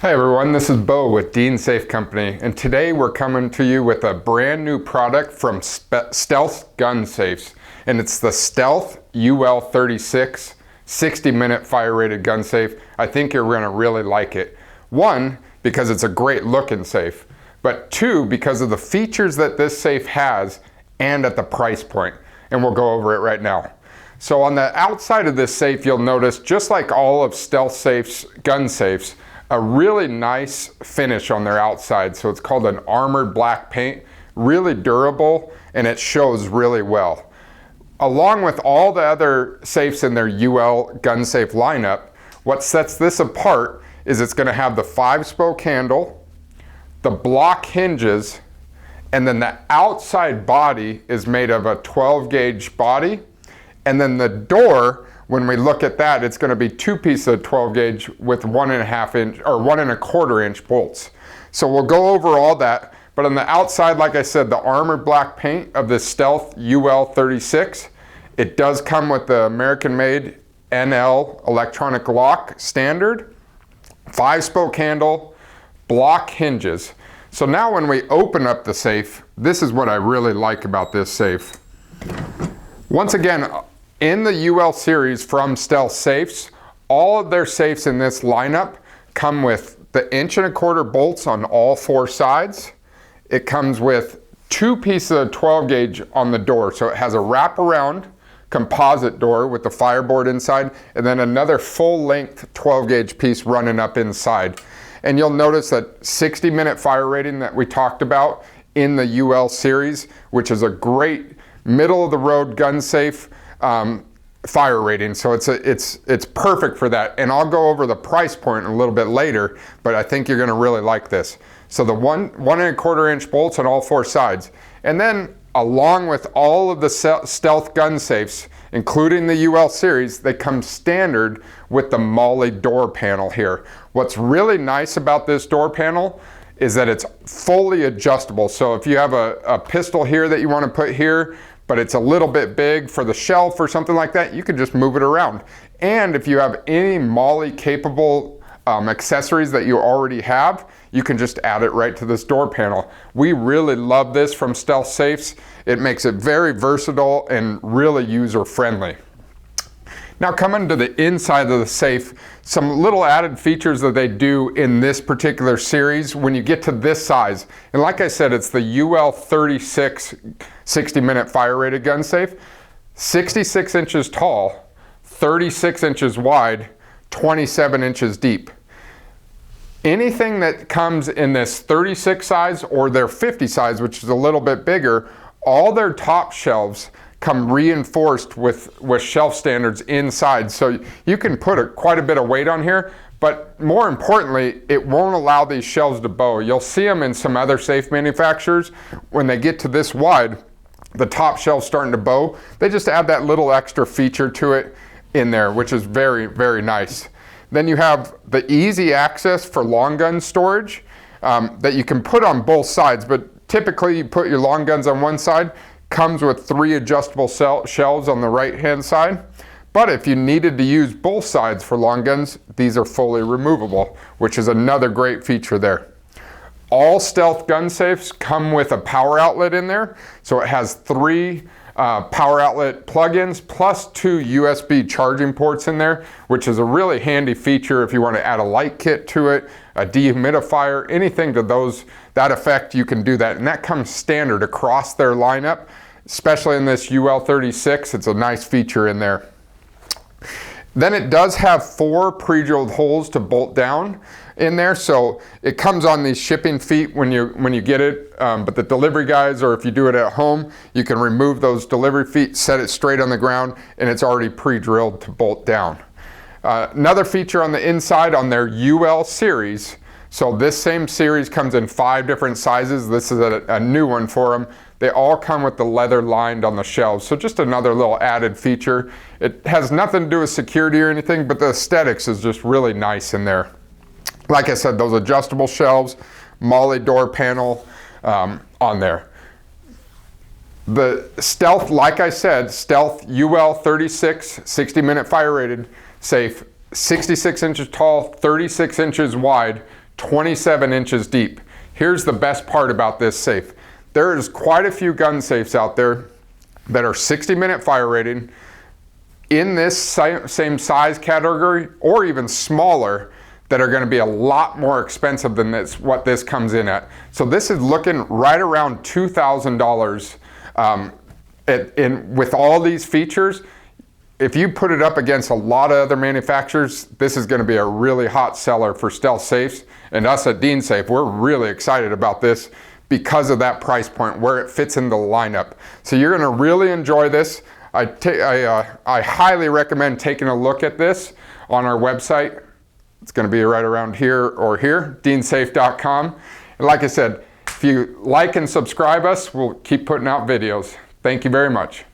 Hi everyone, this is Bo with Gun Safe Company, and today we're coming to you with a brand new product from Stealth Gun Safes, and it's the Stealth UL36 60-minute fire-rated gun safe. I think you're going to really like it. One, because it's a great looking safe, but two, because of the features that this safe has and at the price point, and we'll go over it right now. So on the outside of this safe, you'll notice, just like all of Stealth Safe's gun safes, a really nice finish on their outside. So it's called an armored black paint, really durable, and it shows really well. Along with all the other safes in their UL gun safe lineup, what sets this apart is it's going to have the 5-spoke handle, the block hinges, and then the outside body is made of a 12-gauge body, and then the door, when we look at that, it's going to be 2 pieces of 12 gauge with 1.5 inch or 1.25 inch bolts. So we'll go over all that, but on the outside, like I said, the armored black paint of this Stealth UL36, it does come with the American-made NL electronic lock standard, 5-spoke handle, block hinges. So now when we open up the safe, this is what I really like about this safe. Once again, in the UL series from Stealth Safes, all of their safes in this lineup come with the 1.25 inch bolts on all 4 sides. It comes with 2 pieces of 12 gauge on the door, so it has a wraparound composite door with the fireboard inside, and then another full-length 12 gauge piece running up inside. And you'll notice that 60-minute fire rating that we talked about in the UL series, which is a great middle-of-the-road gun safe fire rating, so it's perfect for that. And I'll go over the price point a little bit later, but I think you're going to really like this. So the 1.25 inch bolts on all 4 sides, and then along with all of the Stealth gun safes, including the UL series, they come standard with the Molle door panel here. What's really nice about this door panel is that it's fully adjustable. So if you have a pistol here that you want to put here, but it's a little bit big for the shelf or something like that, you can just move it around. And if you have any Molle capable accessories that you already have, you can just add it right to this door panel. We really love this from Stealth Safes. It makes it very versatile and really user friendly. Now coming to the inside of the safe, some little added features that they do in this particular series when you get to this size. And like I said, it's the UL36 60-minute fire-rated gun safe. 66 inches tall, 36 inches wide, 27 inches deep. Anything that comes in this 36 size or their 50 size, which is a little bit bigger, all their top shelves come reinforced with shelf standards inside, so you can put quite a bit of weight on here, but more importantly, it won't allow these shelves to bow. You'll see them in some other safe manufacturers. When they get to this wide, the top shelf's starting to bow. They just add that little extra feature to it in there, which is very, very nice. Then you have the easy access for long gun storage that you can put on both sides, but typically you put your long guns on one side. Comes with 3 adjustable shelves on the right hand side, but if you needed to use both sides for long guns, these are fully removable, which is another great feature there. All Stealth gun safes come with a power outlet in there, so it has 3 power outlet plug-ins plus 2 USB charging ports in there, which is a really handy feature if you want to add a light kit to it, a dehumidifier, anything to that effect, you can do that. And that comes standard across their lineup, especially in this UL36. It's a nice feature in there. Then it does have 4 pre-drilled holes to bolt down in there, so it comes on these shipping feet when you get it, but the delivery guys, or if you do it at home, you can remove those delivery feet, set it straight on the ground, and it's already pre-drilled to bolt down. Another feature on the inside on their UL series, so this same series comes in 5 different sizes. This is a new one for them. They all come with the leather lined on the shelves, so just another little added feature. It has nothing to do with security or anything, but the aesthetics is just really nice in there. Like I said, those adjustable shelves, Molle door panel on there. The Stealth, like I said, Stealth UL36 60-minute fire rated safe, 66 inches tall, 36 inches wide, 27 inches deep. Here's the best part about this safe. There is quite a few gun safes out there that are 60-minute fire rated in this same size category or even smaller that are going to be a lot more expensive than what this comes in at. So this is looking right around $2,000 with all these features. If you put it up against a lot of other manufacturers, this is going to be a really hot seller for stealth safes. And us at Dean Safe, we're really excited about this because of that price point, where it fits in the lineup. So you're going to really enjoy this. I highly recommend taking a look at this on our website. It's going to be right around here or here, deansafe.com. And like I said, if you like and subscribe us, we'll keep putting out videos. Thank you very much.